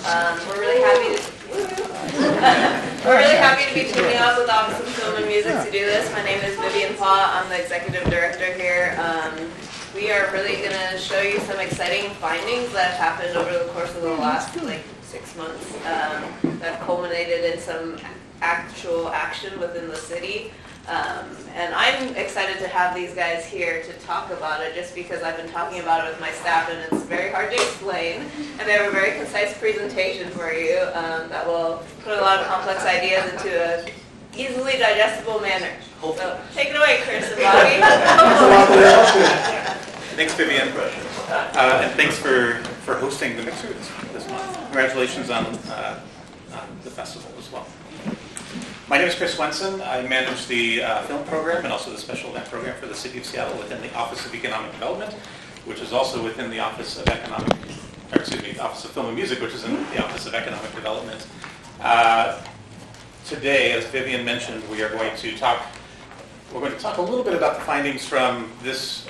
We're really happy to be teaming up with Office of Film and Music to do this. My name is Vivian Paw. I'm the executive director here. We are really going to show you some exciting findings that have happened over the course of the last 6 months that have culminated in some actual action within the city. And I'm excited to have these guys here to talk about it, just because I've been talking about it with my staff and it's very hard to explain. And they have a very concise presentation for you that will put a lot of complex ideas into a easily digestible manner. So take it away, Chris and Bobby. Thanks, Vivian. And thanks for hosting the Mixer this month. Congratulations on the festival as well. My name is Chris Swenson. I manage the film program and also the special event program for the City of Seattle within the Office of Economic Development, which is also within the Office of Office of Film and Music, which is in the Office of Economic Development. Today, as Vivian mentioned, we're going to talk a little bit about the findings from this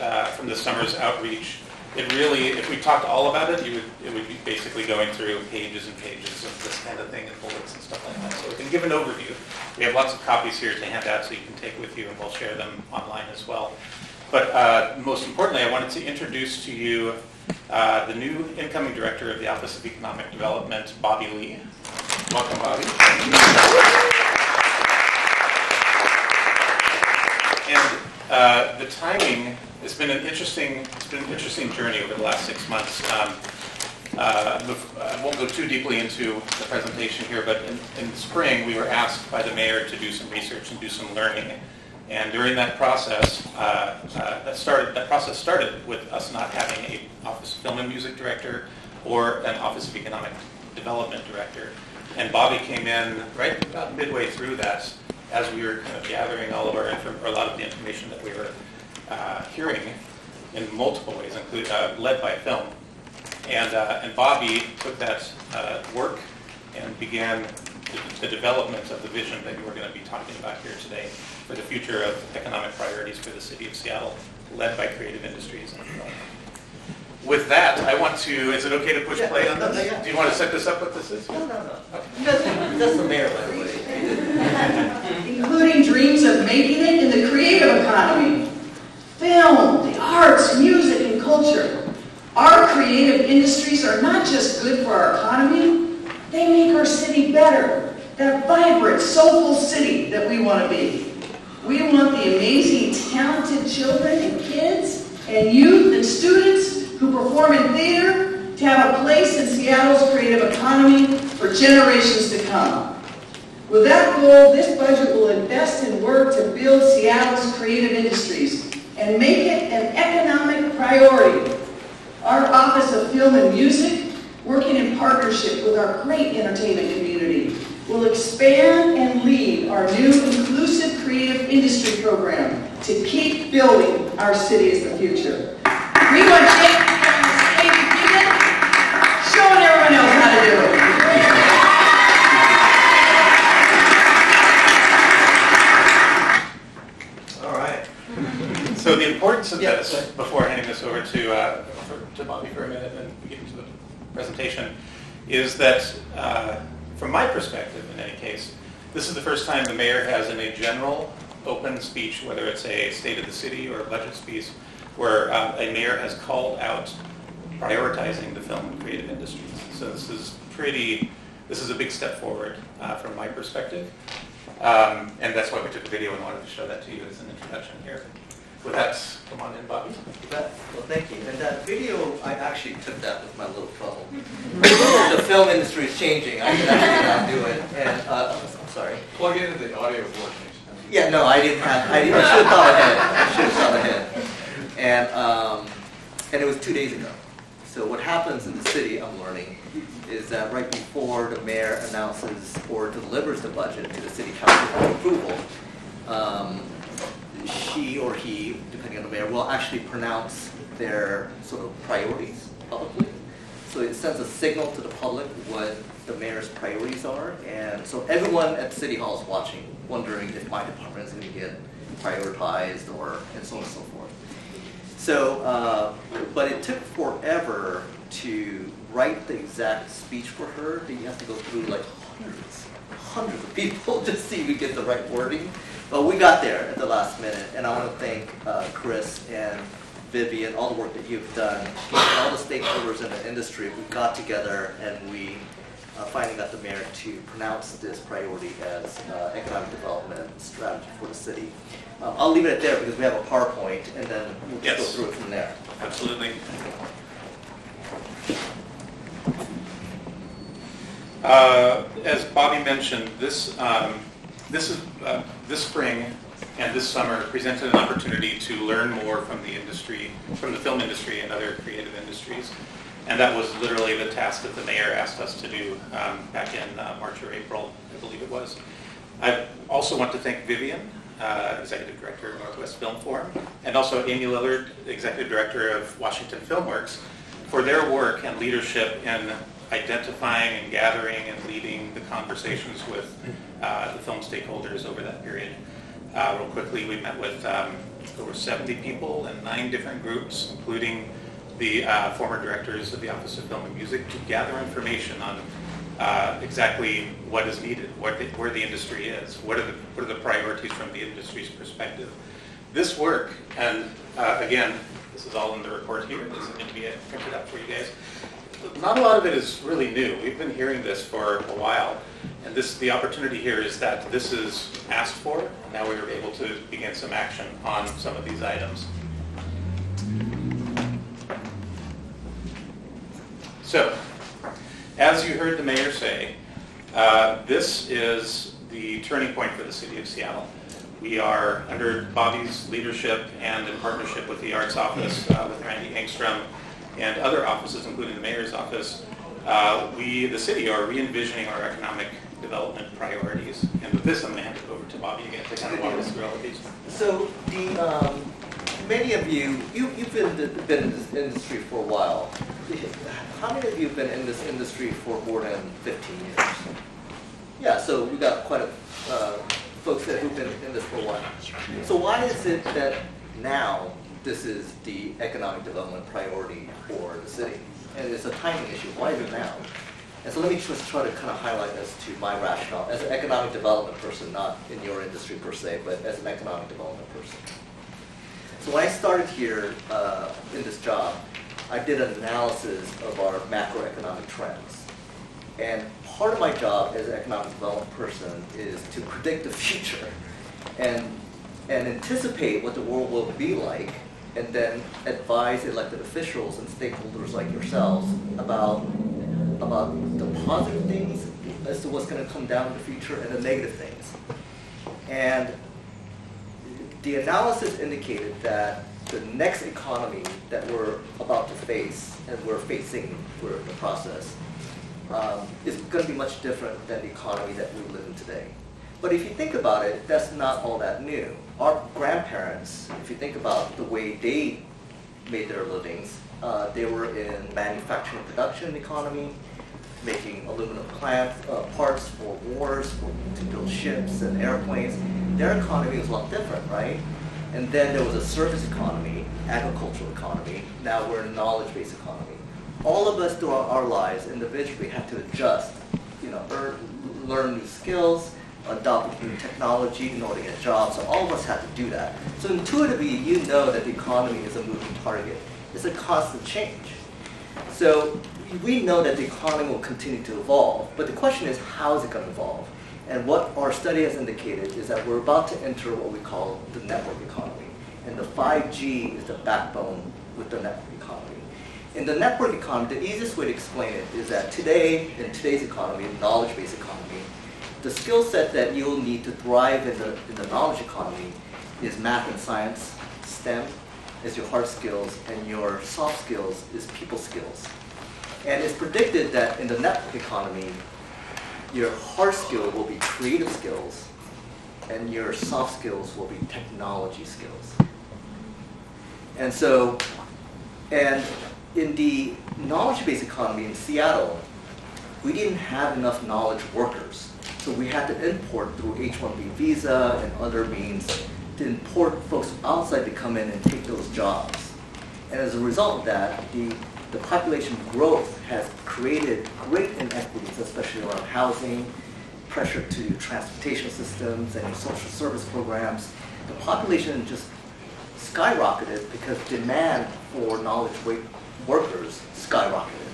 summer's outreach. It really, if we talked all about it, it would be basically going through pages and pages of this kind of thing and bullets and stuff like that. So we can give an overview. We have lots of copies here to hand out so you can take with you, and we'll share them online as well. But most importantly, I wanted to introduce to you the new incoming director of the Office of Economic Development, Bobby Lee. Welcome, Bobby. And the timing, it's been an interesting journey over the last 6 months. I won't go too deeply into the presentation here, but in the spring we were asked by the mayor to do some research and do some learning. And during that process, that process started with us not having an Office of Film and Music director or an Office of Economic Development director. And Bobby came in right about midway through that, as we were kind of gathering all of a lot of the information that we were hearing in multiple ways, led by film. And Bobby took that work and began the development of the vision that we're going to be talking about here today for the future of economic priorities for the City of Seattle, led by creative industries and film. With that, I want to, is it okay to push play on this? Yeah. Do you want to set this up what this is? No. Okay. That's the mayor, by the way. Including dreams of making it in the creative economy. Film, the arts, music, and culture. Our creative industries are not just good for our economy, they make our city better. That vibrant, soulful city that we want to be. We want the amazing, talented children and kids and youth and students who perform in theater to have a place in Seattle's creative economy for generations to come. With that goal, this budget will invest in work to build Seattle's creative industries and make it an economic priority. Our Office of Film and Music, working in partnership with our great entertainment community, will expand and lead our new inclusive creative industry program to keep building our city as the future. We want Jake to come on the stage and do it, showing everyone else how to do it. So the importance of this, before handing this over to Bobby for a minute and we get into the presentation, is that from my perspective, in any case, this is the first time the mayor has in a general open speech, whether it's a State of the City or a budget speech, where a mayor has called out prioritizing the film and creative industries. So this is a big step forward from my perspective. And that's why we took a video and wanted to show that to you as an introduction here. With that, come on in, Bobby. Well, thank you. And that video, I actually took that with my little trouble. The film industry is changing. I can actually not do it. And I'm sorry. Plug into the audio board. Yeah, no, I should have thought ahead. And it was 2 days ago. So what happens in the city, I'm learning, is that right before the mayor announces or delivers the budget to the city council for approval, she or he, depending on the mayor, will actually pronounce their sort of priorities publicly. So it sends a signal to the public what the mayor's priorities are, and so everyone at City Hall is watching, wondering if my department is going to get prioritized and so on and so forth. So, but it took forever to write the exact speech for her, then you have to go through like hundreds of people just so you get the right wording. But we got there at the last minute, and I want to thank Chris and Vivian, all the work that you've done, and all the stakeholders in the industry. We got together and we finally got the mayor to pronounce this priority as economic development strategy for the city. I'll leave it at there because we have a PowerPoint, and then we'll just go through it from there. Absolutely. As Bobby mentioned, this spring and this summer presented an opportunity to learn more from the industry, from the film industry and other creative industries. And that was literally the task that the mayor asked us to do back in March or April, I believe it was. I also want to thank Vivian, Executive Director of Northwest Film Forum, and also Amy Lillard, Executive Director of Washington Filmworks, for their work and leadership in identifying and gathering and leading the conversations with the film stakeholders over that period. Real quickly, we met with over 70 people in 9 different groups, including the former directors of the Office of Film and Music, to gather information on exactly what is needed, where the industry is, what are the priorities from the industry's perspective. This work, and again, this is all in the report here, this is going to be printed up for you guys. Not a lot of it is really new. We've been hearing this for a while, and the opportunity here is that this is asked for, and now we are able to begin some action on some of these items. So, as you heard the mayor say, this is the turning point for the city of Seattle. We are, under Bobby's leadership and in partnership with the Arts Office, with Randy Engstrom, and other offices, including the mayor's office, we, the city, are re-envisioning our economic development priorities. And with this, I'm going to hand it over to Bobby again to kind of walk us through all of these. So, many of you, you've been in this industry for a while. How many of you have been in this industry for more than 15 years? Yeah, so we got quite a folks who've been in this for a while. So why is it that now this is the economic development priority for the city? And it's a timing issue. Why is it now? And so let me just try to kind of highlight this to my rationale as an economic development person, not in your industry per se, but as an economic development person. So when I started here in this job, I did an analysis of our macroeconomic trends. And part of my job as an economic development person is to predict the future and anticipate what the world will be like, and then advise elected officials and stakeholders like yourselves about the positive things as to what's going to come down in the future and the negative things. And the analysis indicated that the next economy that we're about to face, and we're facing for the process, is going to be much different than the economy that we live in today. But if you think about it, that's not all that new. Our grandparents, if you think about the way they made their livings, they were in manufacturing production economy, making aluminum parts for wars, to build ships and airplanes. Their economy was a lot different, right? And then there was a service economy, agricultural economy. Now we're in a knowledge-based economy. All of us throughout our lives individually have to adjust, learn new skills, adopt new technology in order to get jobs. So all of us have to do that. So intuitively, you know that the economy is a moving target. It's a constant change. So we know that the economy will continue to evolve, but the question is, how is it going to evolve? And what our study has indicated is that we're about to enter what we call the network economy. And the 5G is the backbone with the network economy. In the network economy, the easiest way to explain it is that today, in today's economy, knowledge-based economy, the skill set that you'll need to thrive in the knowledge economy is math and science, STEM, is your hard skills, and your soft skills is people skills. And it's predicted that in the network economy, your hard skill will be creative skills, and your soft skills will be technology skills. And so, and in the knowledge-based economy in Seattle, we didn't have enough knowledge workers. So we had to import through H-1B visa and other means to import folks outside to come in and take those jobs. And as a result of that, the the population growth has created great inequities, especially around housing, pressure to transportation systems and social service programs. The population just skyrocketed because demand for knowledge workers skyrocketed.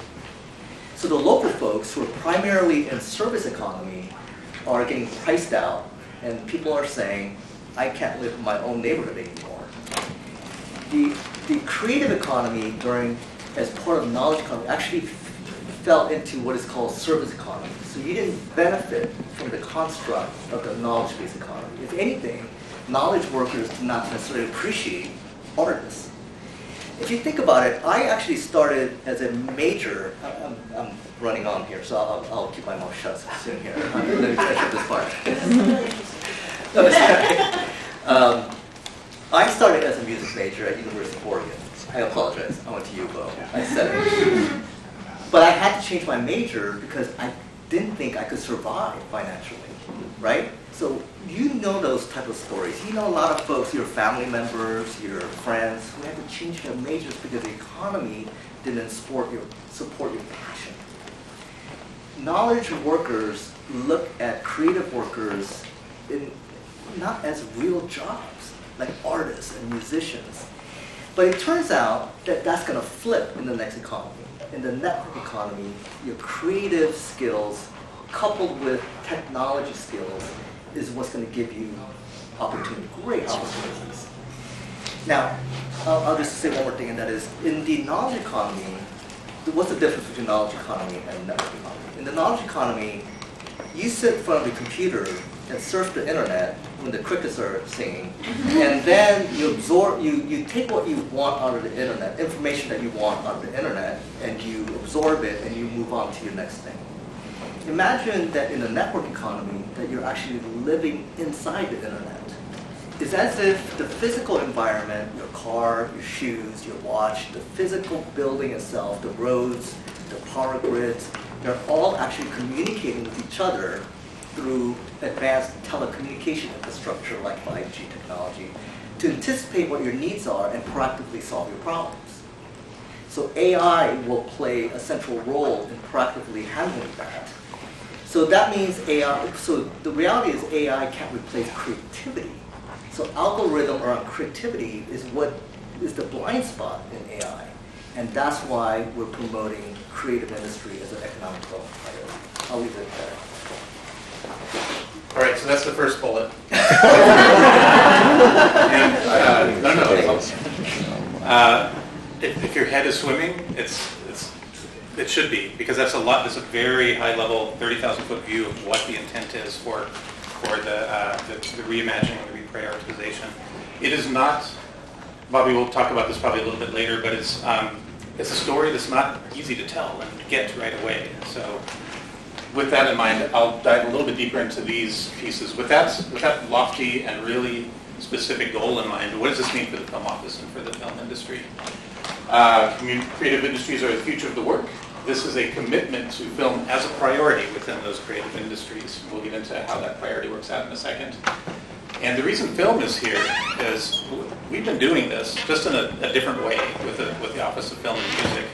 So the local folks who are primarily in service economy are getting priced out, and people are saying, I can't live in my own neighborhood anymore. The creative economy as part of the knowledge economy actually fell into what is called service economy. So you didn't benefit from the construct of the knowledge-based economy. If anything, knowledge workers do not necessarily appreciate artists. If you think about it, I actually started as a major. I'm running on here, so I'll keep my mouth shut soon here. Let me finish up this part. I started as a music major at University of Oregon. I apologize. I went to UVO. I said it. But I had to change my major because I didn't think I could survive financially, right? So you know those type of stories. You know a lot of folks, your family members, your friends, who had to change their majors because the economy didn't support your passion. Knowledge workers look at creative workers not as real jobs, like artists and musicians. But it turns out that that's going to flip in the next economy. In the network economy, your creative skills coupled with technology skills is what's going to give you great opportunities. Now, I'll just say one more thing, and that is, in the knowledge economy, what's the difference between knowledge economy and network economy? In the knowledge economy, you sit in front of a computer and surf the internet when the crickets are singing, and then you take what you want out of the internet, information that you want out of the internet, and you absorb it and you move on to your next thing. Imagine that in a network economy that you're actually living inside the internet. It's as if the physical environment, your car, your shoes, your watch, the physical building itself, the roads, the power grids, they're all actually communicating with each other through advanced telecommunication infrastructure like 5G technology to anticipate what your needs are and proactively solve your problems. So AI will play a central role in proactively handling that. So that means so the reality is AI can't replace creativity. So algorithm around creativity is what is the blind spot in AI. And that's why we're promoting creative industry as an economic development priority. I'll leave it there. All right, so that's the first bullet. If your head is swimming, it should be, because that's a lot. That's a very high level, 30,000-foot view of what the intent is for the reimagining and the reprioritization. It is not. Bobby will talk about this probably a little bit later, but it's a story that's not easy to tell and get right away. So, with that in mind, I'll dive a little bit deeper into these pieces. With that lofty and really specific goal in mind, what does this mean for the film office and for the film industry? Creative industries are the future of the work. This is a commitment to film as a priority within those creative industries. We'll get into how that priority works out in a second. And the reason film is here is we've been doing this just in a different way with the Office of Film and Music.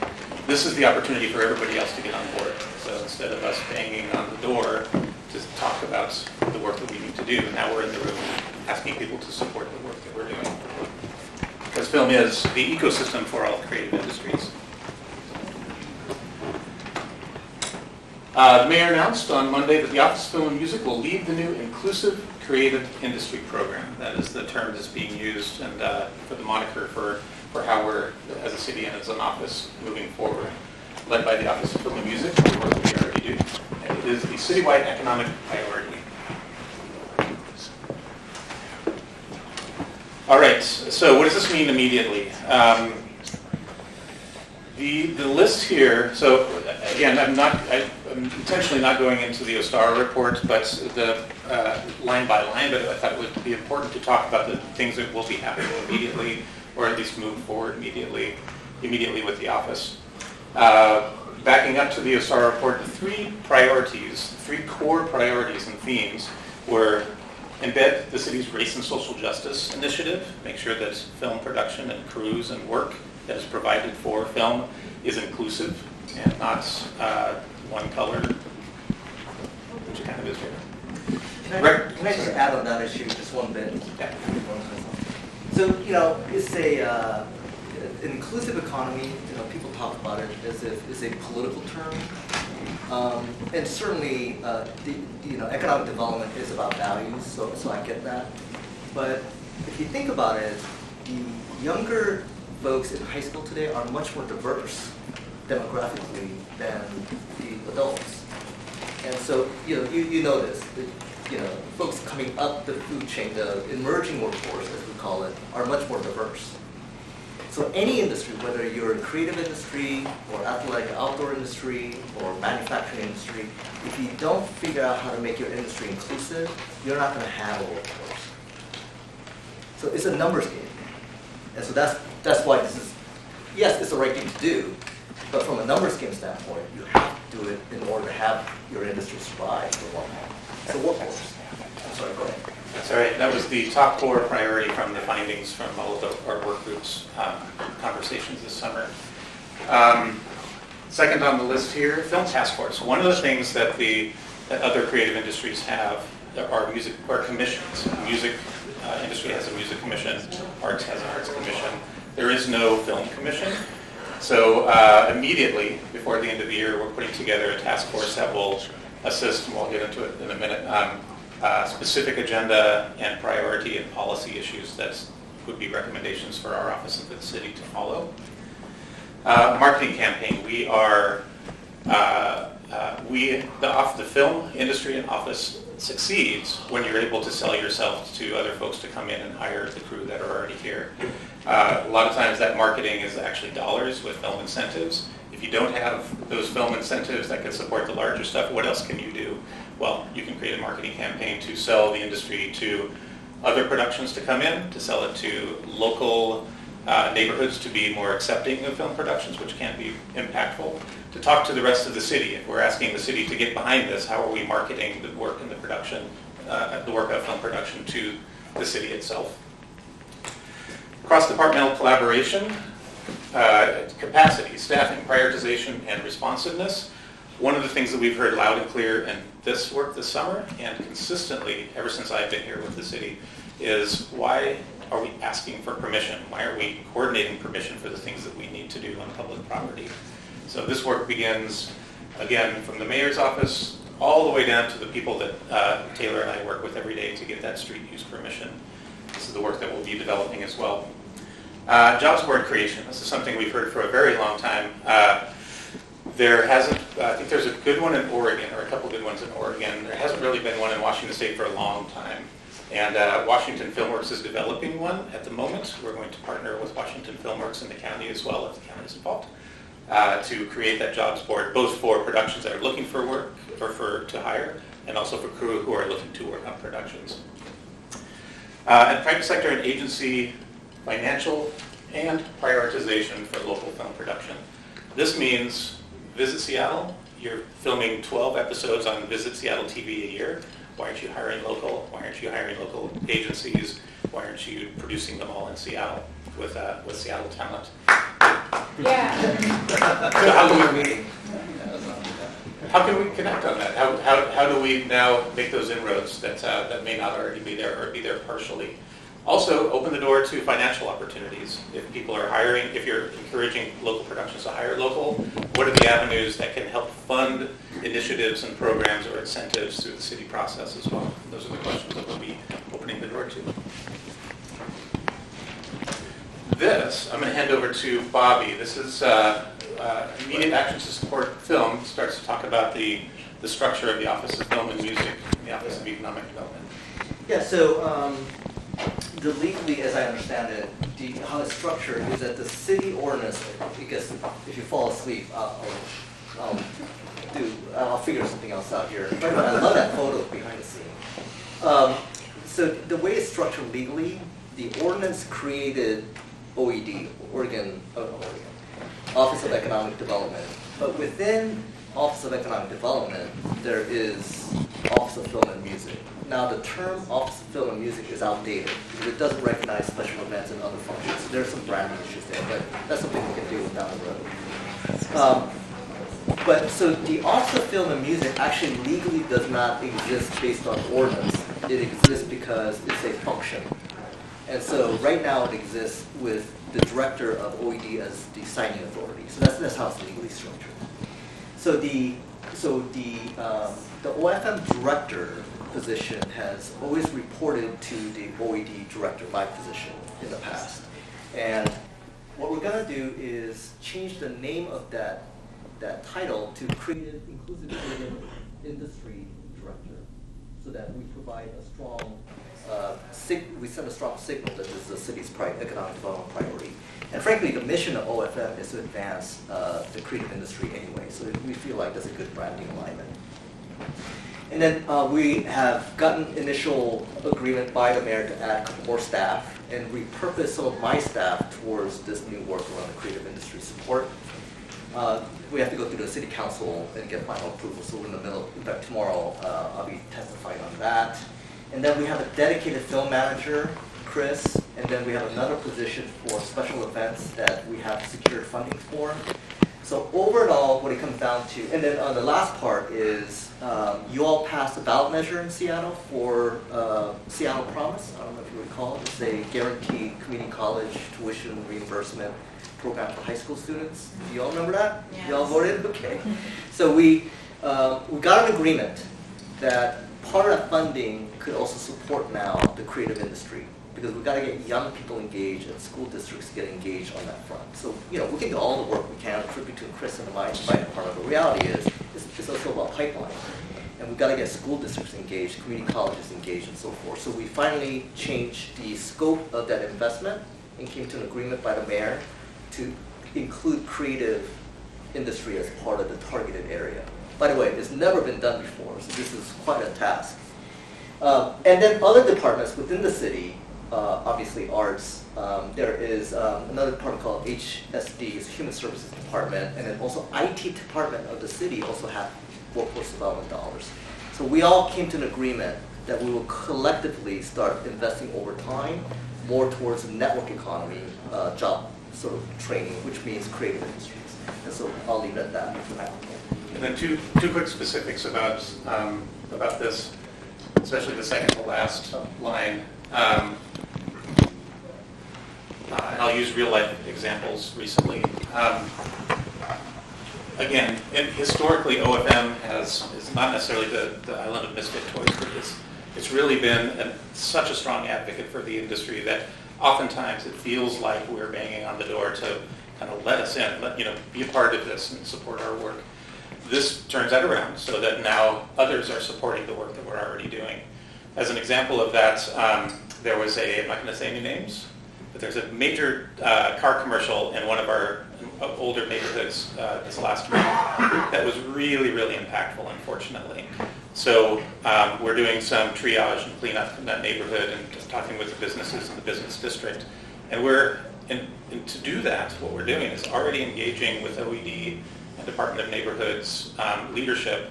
This is the opportunity for everybody else to get on board. So instead of us banging on the door to talk about the work that we need to do, now we're in the room asking people to support the work that we're doing. Because film is the ecosystem for all creative industries. The mayor announced on Monday that the Office of Film and Music will lead the new Inclusive Creative Industry Program. That is the term that's being used and for the moniker for how we're, as a city and as an office, moving forward. Led by the Office of Film and Music, the work that we already do. And it is a citywide economic priority. All right, so what does this mean immediately? The list here, so again, I'm intentionally not going into the OSTAR report, but the line by line, but I thought it would be important to talk about the things that will be happening immediately, or at least move forward immediately with the office. Backing up to the OSTAR report, the three core priorities and themes were embed the city's race and social justice initiative, make sure that film production and crews and work that is provided for film is inclusive and not one color, which kind of is here. Can I just add on that issue just one bit? Yeah. So, you know, it's an inclusive economy. You know, people talk about it as if it's a political term. And certainly, economic development is about values, so I get that. But if you think about it, the younger folks in high school today are much more diverse demographically than the adults. And so, you know this. Folks coming up the food chain, the emerging workforce, as we call it, are much more diverse. So any industry, whether you're a creative industry or athletic outdoor industry or manufacturing industry, if you don't figure out how to make your industry inclusive, you're not going to have a workforce. So it's a numbers game. And so that's why this is, yes, it's the right thing to do, but from a numbers game standpoint, you have to do it in order to have your industry survive for long haul. So workforce. I'm sorry, go ahead. That's all right. That was the top 4 priority from the findings from all of our work groups conversations this summer. Second on the list here, film task force. One of the things that other creative industries have are music or commissions. Music industry has a music commission. Arts has an arts commission. There is no film commission. So immediately before the end of the year, we're putting together a task force that will assist, and we'll get into it in a minute, specific agenda and priority and policy issues that would be recommendations for our office and for the city to follow. Marketing campaign. We are, the film industry and office succeeds when you're able to sell yourself to other folks to come in and hire the crew that are already here. A lot of times that marketing is actually dollars with film incentives. If you don't have those film incentives that can support the larger stuff, what else can you do? Well, you can create a marketing campaign to sell the industry to other productions to come in, to sell it to local neighborhoods to be more accepting of film productions, which can be impactful, to talk to the rest of the city. If we're asking the city to get behind this, how are we marketing the work in the production, the work of film production to the city itself? Cross-departmental collaboration, capacity, staffing, prioritization, and responsiveness. One of the things that we've heard loud and clear in this work this summer and consistently ever since I've been here with the city is why are we asking for permission? Why are we coordinating permission for the things that we need to do on public property? So this work begins, again, from the mayor's office all the way down to the people that Taylor and I work with every day to get that street use permission. This is the work that we'll be developing as well. Jobs board creation. This is something we've heard for a very long time. There hasn't, I think there's a good one in Oregon, or a couple good ones in Oregon. There hasn't really been one in Washington State for a long time. And Washington Filmworks is developing one at the moment. We're going to partner with Washington Filmworks in the county as well, if the county is involved, to create that jobs board, both for productions that are looking for work or to hire, and also for crew who are looking to work on productions. And private sector and agency financial and prioritization for local film production. This means Visit Seattle. You're filming 12 episodes on Visit Seattle TV a year. Why aren't you hiring local? Why aren't you hiring local agencies? Why aren't you producing them all in Seattle with Seattle talent? Yeah. So how can we connect on that? How do we now make those inroads that may not already be there or be there partially? Also, open the door to financial opportunities. If people are hiring, if you're encouraging local productions to hire local, what are the avenues that can help fund initiatives and programs or incentives through the city process as well? Those are the questions that we'll be opening the door to. This, I'm going to hand over to Bobby. This is Immediate Action to Support Film. Starts to talk about the structure of the Office of Film and Music, the Office of Economic Development. Yeah, so the legally, as I understand it, how it's structured is that the city ordinance, because if you fall asleep, I'll figure something else out here. But I love that photo behind the scene. So the way it's structured legally, the ordinance created OED, Oregon, Office of Economic Development. But within Office of Economic Development, there is Office of Film and Music. now the term office of film and music is outdated because it doesn't recognize special events and other functions. So there's some branding issues there, but that's something we can deal with down the road. But so the Office of Film and Music actually legally does not exist based on ordinance. It exists because it's a function. And so right now it exists with the director of OED as the signing authority. So that's how it's legally structured. So the OFM director position has always reported to the OED director, my position, in the past. And what we're going to do is change the name of that title to Creative Inclusive Creative Industry Director, so that we provide a strong, we send a strong signal that this is the city's economic development priority. And frankly, the mission of OFM is to advance the creative industry anyway, so we feel like that's a good branding alignment. And then we have gotten initial agreement by the mayor to add a couple more staff and repurpose some of my staff towards this new work around the creative industry support. We have to go through the city council and get final approval, so we're in the middle. In fact, tomorrow I'll be testifying on that. And then we have a dedicated film manager, Chris, and then we have another position for special events that we have secured funding for. So overall, what it comes down to, and then the last part is you all passed a ballot measure in Seattle for Seattle Promise. I don't know if you recall. It's a guaranteed community college tuition reimbursement program for high school students. Do you all remember that? Yes. You all voted? Okay. So we got an agreement that part of that funding could also support now the creative industry, because we've got to get young people engaged and school districts get engaged on that front. So, we can do all the work we can, between Chris and my department, but the reality is, it's also about pipeline. And we've got to get school districts engaged, community colleges engaged, and so forth. So we finally changed the scope of that investment and came to an agreement by the mayor to include creative industry as part of the targeted area. By the way, it's never been done before, so this is quite a task. And then other departments within the city, obviously arts, there is another department called HSD, it's Human Services Department, and then also IT department of the city also have workforce development dollars. So we all came to an agreement that we will collectively start investing over time more towards the network economy, job sort of training, which means creative industries. And so I'll leave it at that for now. And then two quick specifics about this, especially the second to last line. I'll use real life examples recently. Again, historically, OFM is not necessarily the island of misfit toys, but it's really been such a strong advocate for the industry that oftentimes it feels like we're banging on the door to kind of let us in, be a part of this and support our work. This turns that around so that now others are supporting the work that we're already doing. As an example of that, there was I'm not going to say any names, but there's a major car commercial in one of our older neighborhoods this last month that was really, really impactful, unfortunately. So we're doing some triage and cleanup in that neighborhood and just talking with the businesses in the business district. And and to do that, what we're doing is already engaging with OED and Department of Neighborhoods leadership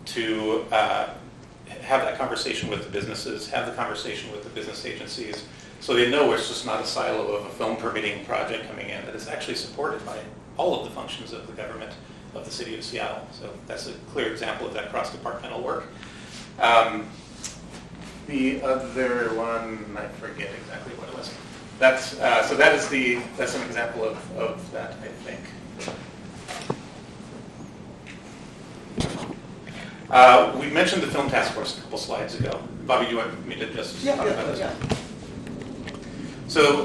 to have that conversation with the businesses, have the conversation with the business agencies, so they know it's just not a silo of a film permitting project coming in, that it's actually supported by all of the functions of the government of the city of Seattle. So that's a clear example of that cross-departmental work. The other one, I forget exactly what it was. That's an example of that, I think. We mentioned the film task force a couple slides ago. Bobby, do you want me to just talk about this? Yeah. So,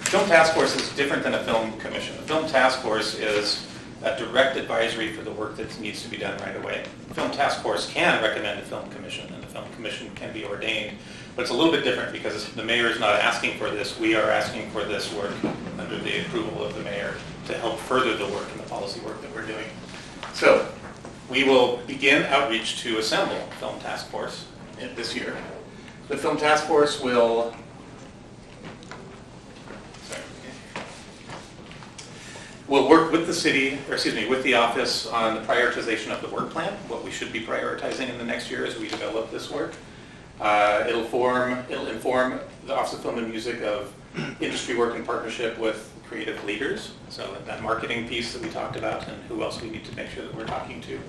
film task force is different than a film commission. A film task force is a direct advisory for the work that needs to be done right away. A film task force can recommend a film commission, and the film commission can be ordained. But it's a little bit different because the mayor is not asking for this. We are asking for this work under the approval of the mayor to help further the work and the policy work that we're doing. So, we will begin outreach to assemble a film task force this year. The film task force will We'll work with the city, or excuse me, with the office on the prioritization of the work plan, what we should be prioritizing in the next year as we develop this work. It'll inform the Office of Film and Music of industry work in partnership with creative leaders, so that marketing piece that we talked about and who else we need to make sure that we're talking to.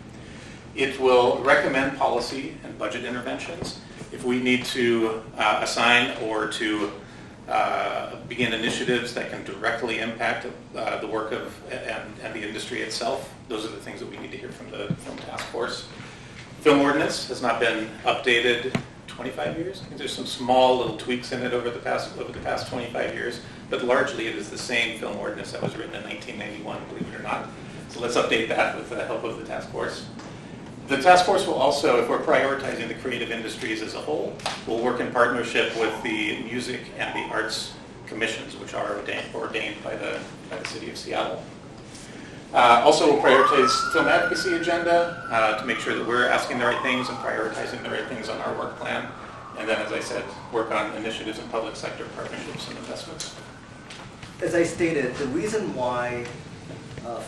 It will recommend policy and budget interventions. If we need to assign or to begin initiatives that can directly impact the work of and the industry itself, those are the things that we need to hear from the film task force. Film ordinance has not been updated 25 years. I think there's some small little tweaks in it over the past 25 years, but largely it is the same film ordinance that was written in 1991, believe it or not. So let's update that with the help of the task force. The task force will also, if we're prioritizing the creative industries as a whole, will work in partnership with the music and the arts commissions, which are ordained by the city of Seattle. Also, we'll prioritize film advocacy agenda to make sure that we're asking the right things and prioritizing the right things on our work plan. And then, as I said, work on initiatives in public sector partnerships and investments. As I stated, the reason why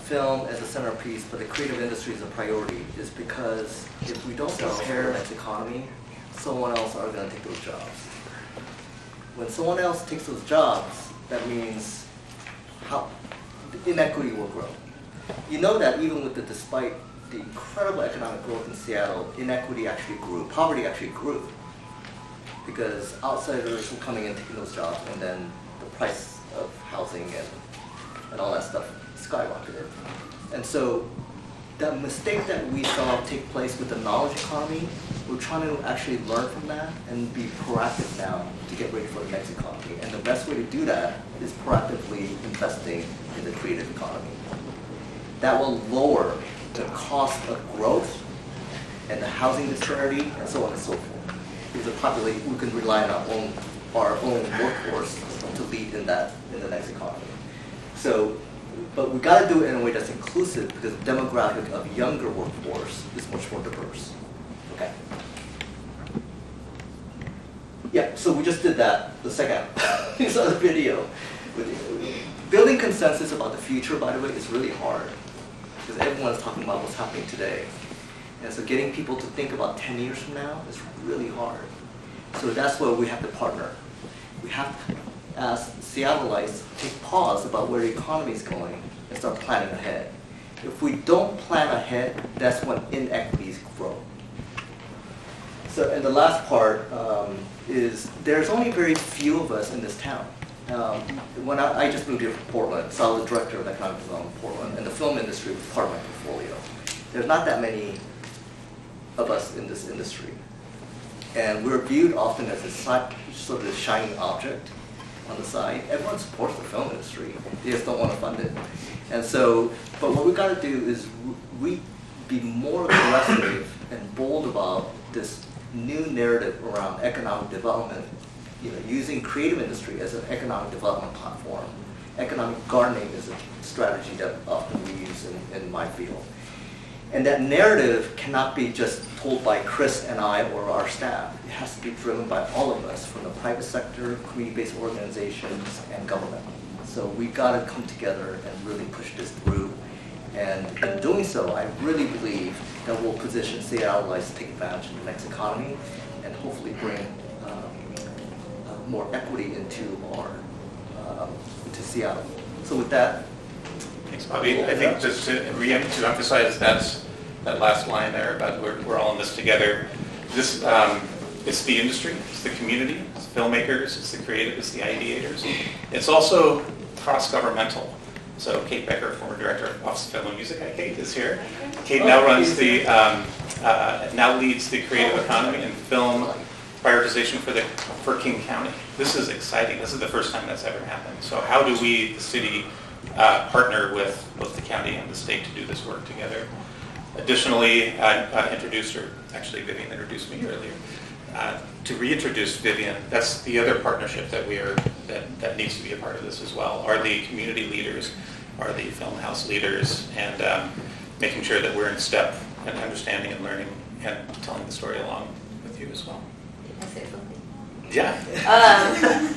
film as a centerpiece, but the creative industry is a priority, is because if we don't prepare the next economy, someone else are going to take those jobs. When someone else takes those jobs, that means the inequity will grow. You know that even with despite the incredible economic growth in Seattle, inequity actually grew, poverty actually grew, because outsiders were coming in taking those jobs, and then the price of housing and all that stuff skyrocketed. And so the mistake that we saw take place with the knowledge economy, we're trying to actually learn from that and be proactive now to get ready for the next economy. And the best way to do that is proactively investing in the creative economy. That will lower the cost of growth and the housing disparity and so on and so forth. Because the population, we can rely on our own workforce to lead in the next economy. So, but we got to do it in a way that's inclusive, because the demographic of younger workforce is much more diverse. Okay. Yeah. So we just did that. The second, you saw the video. Building consensus about the future, by the way, is really hard, because everyone is talking about what's happening today. And so getting people to think about 10 years from now is really hard. So that's where we have to partner. We have to, as Seattleites, take pause about where the economy is going and start planning ahead. If we don't plan ahead, that's when inequities grow. So, and the last part is there's only very few of us in this town. When I just moved here from Portland, so I was director of economic development in Portland, and the film industry was part of my portfolio. There's not that many of us in this industry. And we're viewed often as a sort of a shining object on the side. Everyone supports the film industry. They just don't want to fund it. And so, but what we've got to do is be more aggressive and bold about this new narrative around economic development, using creative industry as an economic development platform. Economic gardening is a strategy that often we use in my field. And that narrative cannot be just told by Chris and I or our staff. It has to be driven by all of us, from the private sector, community-based organizations, and government. So we've got to come together and really push this through. And in doing so, I really believe that we'll position Seattleites to take advantage of the next economy and hopefully bring more equity into Seattle. So with that, thanks, Bobby. I think just to emphasize that last line there about we're all in this together. This it's the industry, it's the community, it's the filmmakers, it's the creative, it's the ideators. It's also cross-governmental. So Kate Becker, former director of Office of Film and Music, Kate is here. Kate now runs now leads the creative economy and film prioritization for King County. This is exciting. This is the first time that's ever happened. So how do we, the city, partner with both the county and the state to do this work together? Additionally, I introduced her, actually Vivian introduced me earlier. To reintroduce Vivian, that's the other partnership that needs to be a part of this as well, are the community leaders, are the film house leaders, and making sure that we're in step and understanding and learning and telling the story along with you as well. Can I say something? Yeah.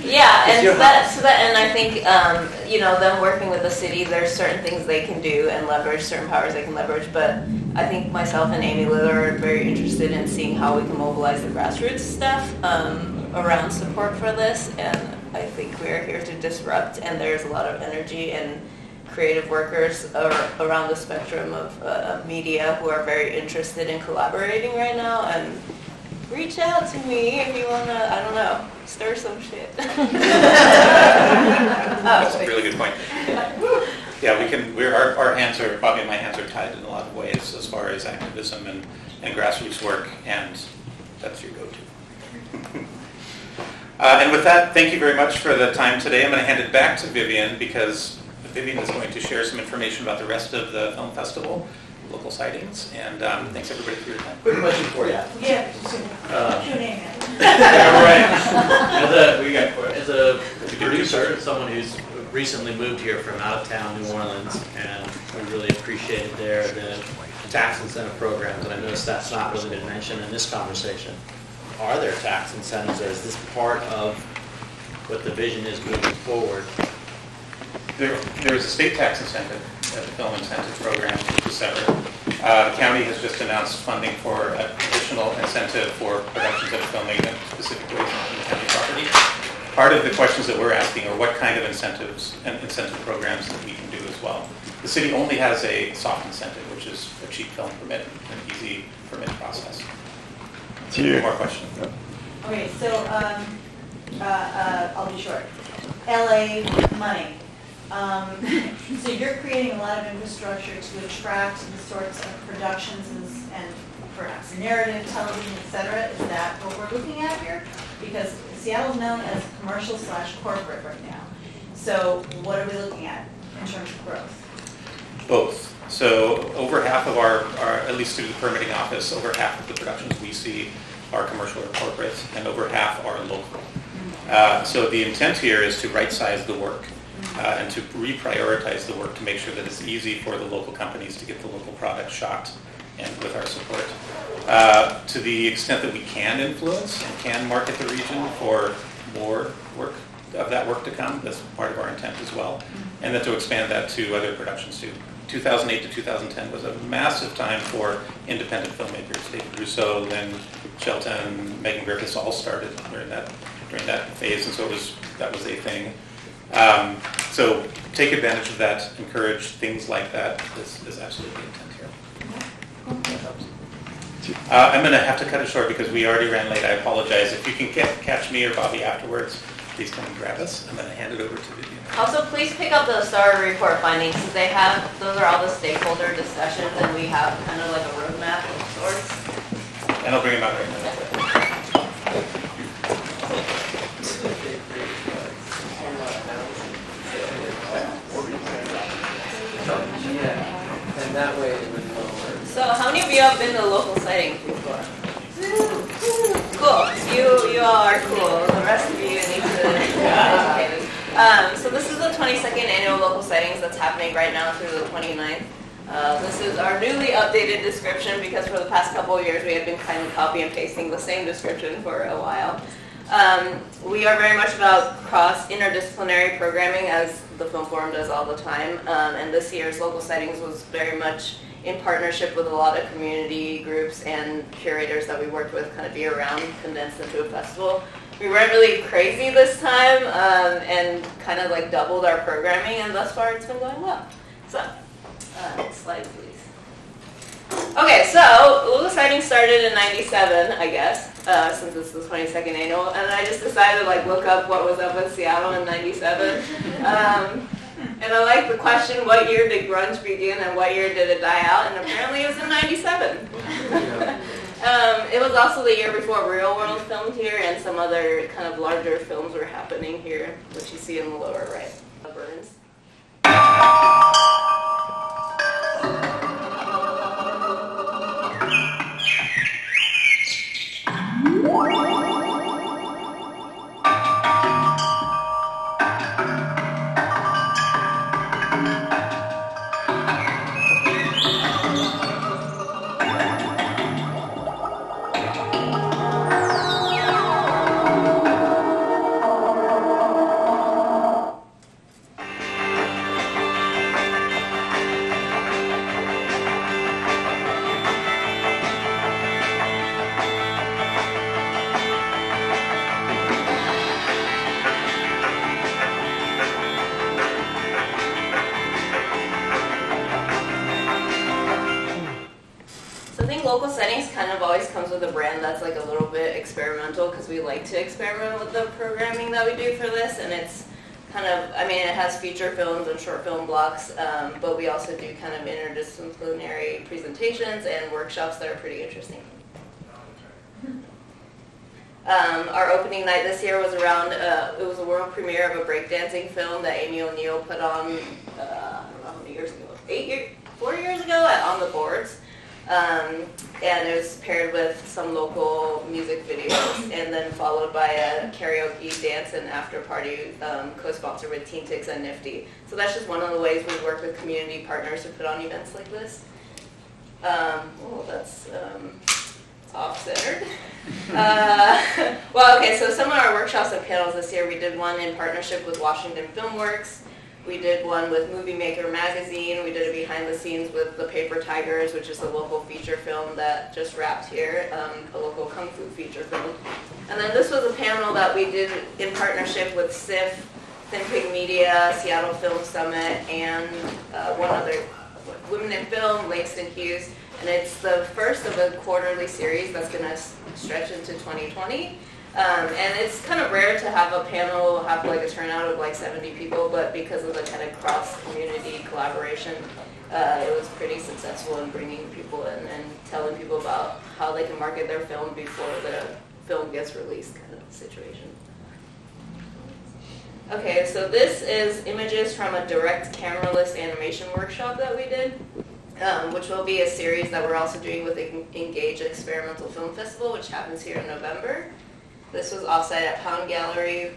Yeah, and and I think them working with the city, there's certain things they can do and leverage, certain powers they can leverage. But I think myself and Amy Liller are very interested in seeing how we can mobilize the grassroots stuff around support for this. And I think we're here to disrupt. And there's a lot of energy and creative workers around the spectrum of media who are very interested in collaborating right now. And reach out to me if you want to, I don't know, stir some shit. That's a really good point. Yeah, our hands are, Bobby and my hands are tied in a lot of ways as far as activism and grassroots work, and that's your go-to. And with that, thank you very much for the time today. I'm going to hand it back to Vivian because Vivian is going to share some information about the rest of the film festival, local sightings, and thanks everybody for your time. Quick question for you. Yeah. Your name. As a producer, someone who's recently moved here from out of town, New Orleans, and we really appreciated the tax incentive programs, and I noticed that's not really been mentioned in this conversation. Are there tax incentives, or is this part of what the vision is moving forward? There is a state tax incentive, the film incentive program, which is separate. The county has just announced funding for an additional incentive for productions that are filming in specific ways on the county property. Part of the questions that we're asking are what kind of incentives and incentive programs that we can do as well. The city only has a soft incentive, which is a cheap film permit, an easy permit process. One more question. Okay, so I'll be short. LA money. So you're creating a lot of infrastructure to attract the sorts of productions and perhaps narrative, television, etc. Is that what we're looking at here? Because Seattle's known as commercial/corporate right now. So what are we looking at in terms of growth? Both. So over half of our at least through the permitting office, over half of the productions we see are commercial or corporate, and over half are local. So the intent here is to right-size the work. And to reprioritize the work to make sure that it's easy for the local companies to get the local product shot and with our support. To the extent that we can influence and can market the region for more work of that work to come, that's part of our intent as well. And then to expand that to other productions too. 2008 to 2010 was a massive time for independent filmmakers. David Rousseau, Lynn Shelton, Megan Griffiths all started during that phase, and so that was a thing. So take advantage of that, encourage things like that. This is absolutely the intent here. I'm going to have to cut it short because we already ran late. I apologize. If you can catch me or Bobby afterwards, please come and grab us. I'm going to hand it over to Vivian. Also, please pick up the STAR report findings. Those are all the stakeholder discussions, and we have kind of like a roadmap of sorts. And I'll bring him out right now. And that way it would lower. So how many of you have been to local sightings before? Cool. You all are cool. The rest of you need to educate. So this is the 22nd annual local sightings that's happening right now through the 29th. This is our newly updated description because for the past couple of years we have been kind of copy and pasting the same description for a while. We are very much about interdisciplinary programming, as the Film Forum does all the time, and this year's local sightings was very much in partnership with a lot of community groups and curators that we worked with kind of year-round, condensed into a festival. We weren't really crazy this time and kind of like doubled our programming, and thus far it's been going well. So, next slide please. Okay, so local sightings started in '97, I guess, since this is the 22nd annual, and I just decided to like look up what was up in Seattle in '97. And I like the question, what year did grunge begin and what year did it die out? And apparently it was in '97. It was also the year before Real World filmed here and some other kind of larger films were happening here, which you see in the lower right. Burns. Local Settings kind of always comes with a brand that's like a little bit experimental because we like to experiment with the programming that we do for this, and it's kind of, I mean, it has feature films and short film blocks, but we also do kind of interdisciplinary presentations and workshops that are pretty interesting. Our opening night this year was around, it was a world premiere of a breakdancing film that Amy O'Neill put on, I don't know how many years ago, 4 years ago On the Boards. And it was paired with some local music videos and then followed by a karaoke dance and after party co-sponsored with Teen Tix and Nifty. So that's just one of the ways we work with community partners to put on events like this. Oh, that's off-centered. Well, okay, so some of our workshops and panels this year, we did one in partnership with Washington Filmworks. We did one with Movie Maker Magazine. We did a behind the scenes with The Paper Tigers, which is a local feature film that just wrapped here, a local kung fu feature film. And then this was a panel that we did in partnership with SIF, Thin Pig Media, Seattle Film Summit, and one other, Women in Film, Langston Hughes. And it's the first of a quarterly series that's going to stretch into 2020. And it's kind of rare to have a panel have like a turnout of like 70 people, but because of the kind of cross-community collaboration, it was pretty successful in bringing people in and telling people about how they can market their film before the film gets released kind of situation. Okay, so this is images from a direct cameraless animation workshop that we did, which will be a series that we're also doing with the Engage Experimental Film Festival, which happens here in November. This was offsite at Pound Gallery.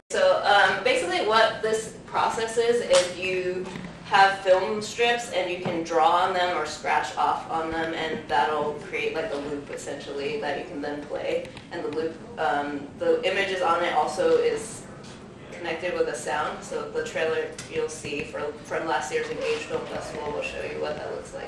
So basically what this process is you have film strips and you can draw on them or scratch off on them, and that'll create like a loop essentially that you can then play. And the loop, the images on it also is connected with a sound. So the trailer you'll see from last year's Engage Film Festival will show you what that looks like.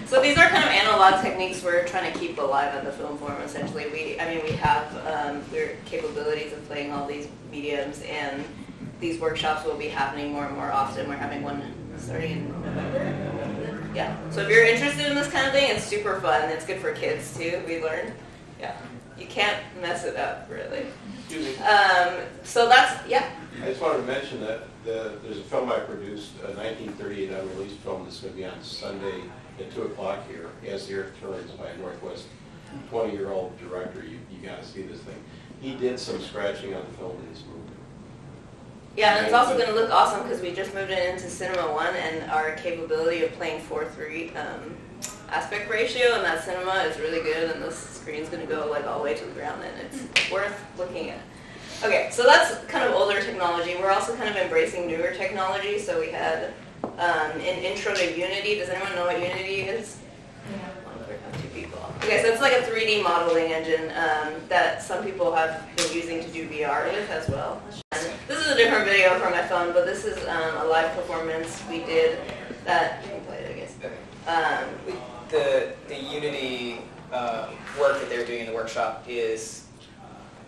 So these are kind of analog techniques we're trying to keep alive at the Film Forum. Essentially, we have we're capabilities of playing all these mediums, and these workshops will be happening more and more often. We're having one starting in November. Yeah. So if you're interested in this kind of thing, it's super fun. It's good for kids too. We learned. Yeah. You can't mess it up, really. Excuse me. So that's, yeah. I just wanted to mention that there's a film I produced, a 1938 unreleased film that's going to be on Sunday at 2 o'clock here, As the Earth Turns, by a Northwest 20-year-old director. You got to see this thing. He did some scratching on the film in this movie. Yeah, and it's also going to look awesome because we just moved it into Cinema 1, and our capability of playing 4:3 aspect ratio, and that cinema is really good, and this screen's going to go like all the way to the ground, and it's worth looking at. Okay, so that's kind of older technology. We're also kind of embracing newer technology. So we had an intro to Unity. Does anyone know what Unity is? Yeah. 2 people. Okay, so it's like a 3D modeling engine that some people have been using to do VR with as well. And this is a different video from my phone, but this is a live performance we did that, you can play it, I guess. The Unity work that they're doing in the workshop is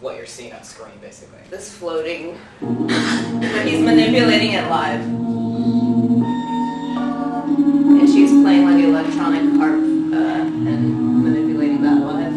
what you're seeing on screen, basically. This floating, but he's manipulating it live. And she's playing like electronic harp and manipulating that live.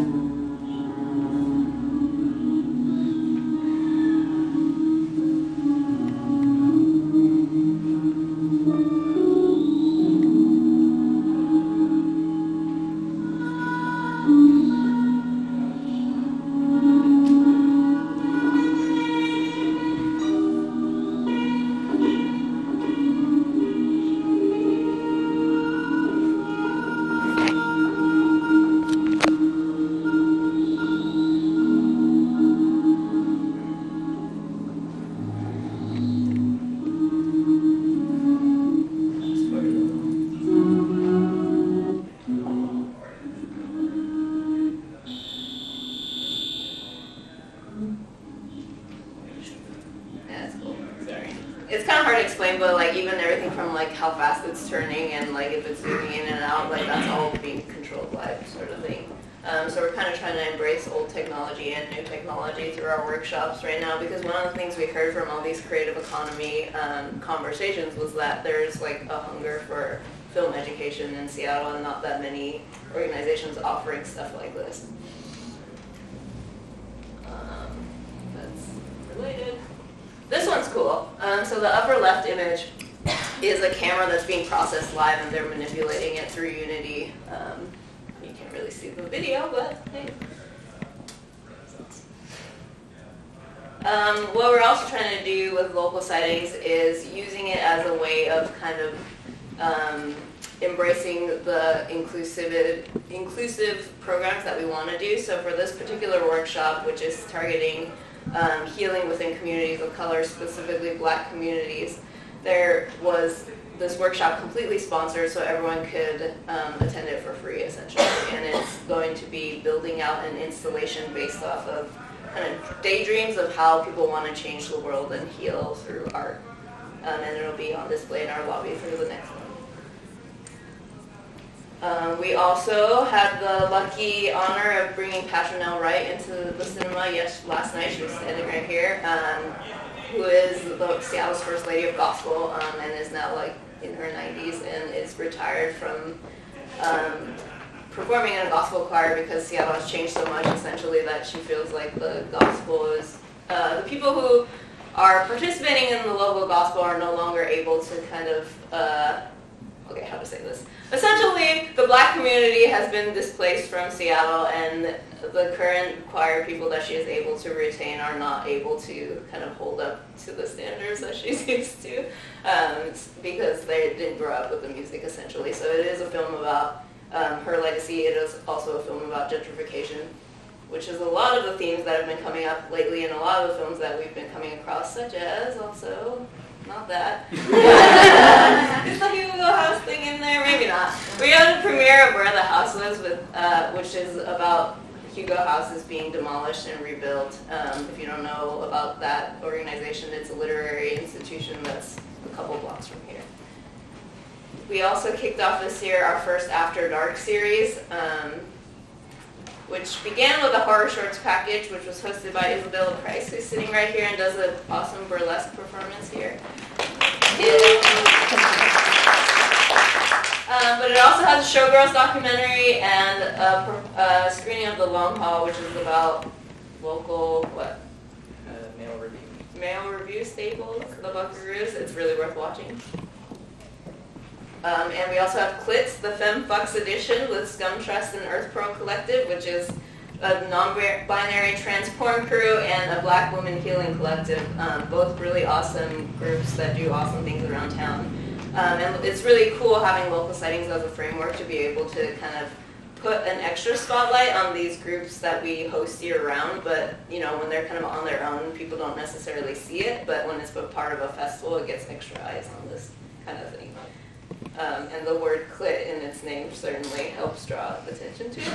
It's kind of hard to explain, but like even everything from like how fast it's turning and like if it's zooming in and out, like that's all being controlled live sort of thing. So we're kind of trying to embrace old technology and new technology through our workshops right now, because one of the things we heard from all these creative economy conversations was that there's like a hunger for film education in Seattle and not that many organizations offering stuff like this. That's related. This one's cool. So the upper left image is a camera that's being processed live and they're manipulating it through Unity. You can't really see the video, but hey. What we're also trying to do with local sightings is using it as a way of kind of embracing the inclusive programs that we want to do. So for this particular workshop, which is targeting healing within communities of color, specifically Black communities, there was this workshop completely sponsored so everyone could attend it for free, essentially. And it's going to be building out an installation based off of kind of daydreams of how people want to change the world and heal through art. And it'll be on display in our lobby for the next one. We also had the lucky honor of bringing Patronelle Wright into the cinema last night. She was standing right here, who is Seattle's first lady of gospel and is now like in her 90s and is retired from performing in a gospel choir because Seattle has changed so much essentially that she feels like the gospel is, the people who are participating in the local gospel are no longer able to kind of, okay, how to say this? Essentially, the Black community has been displaced from Seattle, and the current choir people that she is able to retain are not able to kind of hold up to the standards that she's used to, because they didn't grow up with the music, essentially. So it is a film about her legacy. It is also a film about gentrification, which is a lot of the themes that have been coming up lately in a lot of the films that we've been coming across, such as also... Not that. Is the Hugo House thing in there? Maybe not. We had a premiere of Where the House Was, with, which is about Hugo houses being demolished and rebuilt. If you don't know about that organization, it's a literary institution that's a couple blocks from here. We also kicked off this year our first After Dark series, which began with a horror shorts package, which was hosted by Isabella Price, who's sitting right here and does an awesome burlesque performance here. But it also has a Showgirls documentary and a screening of The Long Haul, which is about local, what? Mail review staples, the Buckaroos. It's really worth watching. And we also have Clits, the Femme Fucks edition with Scum Trust and Earth Pearl Collective, which is a non-binary trans porn crew and a Black woman healing collective. Both really awesome groups that do awesome things around town. And it's really cool having local sightings as a framework to be able to kind of put an extra spotlight on these groups that we host year-round, but you know, when they're kind of on their own, people don't necessarily see it, but when it's part of a festival, it gets extra eyes on this kind of thing. And the word clit in its name certainly helps draw attention to it.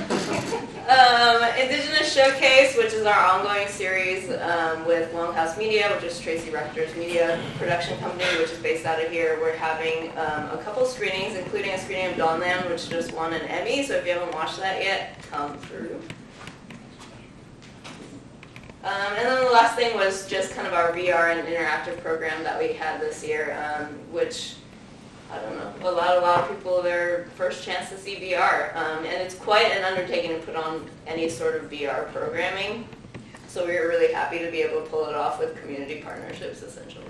Indigenous Showcase, which is our ongoing series with Longhouse Media, which is Tracy Rector's media production company, which is based out of here. We're having a couple screenings, including a screening of Dawnland, which just won an Emmy, so if you haven't watched that yet, come through. And then the last thing was just kind of our VR and interactive program that we had this year, which, I don't know, allowed a lot of people their first chance to see VR. And it's quite an undertaking to put on any sort of VR programming. So we were really happy to be able to pull it off with community partnerships, essentially.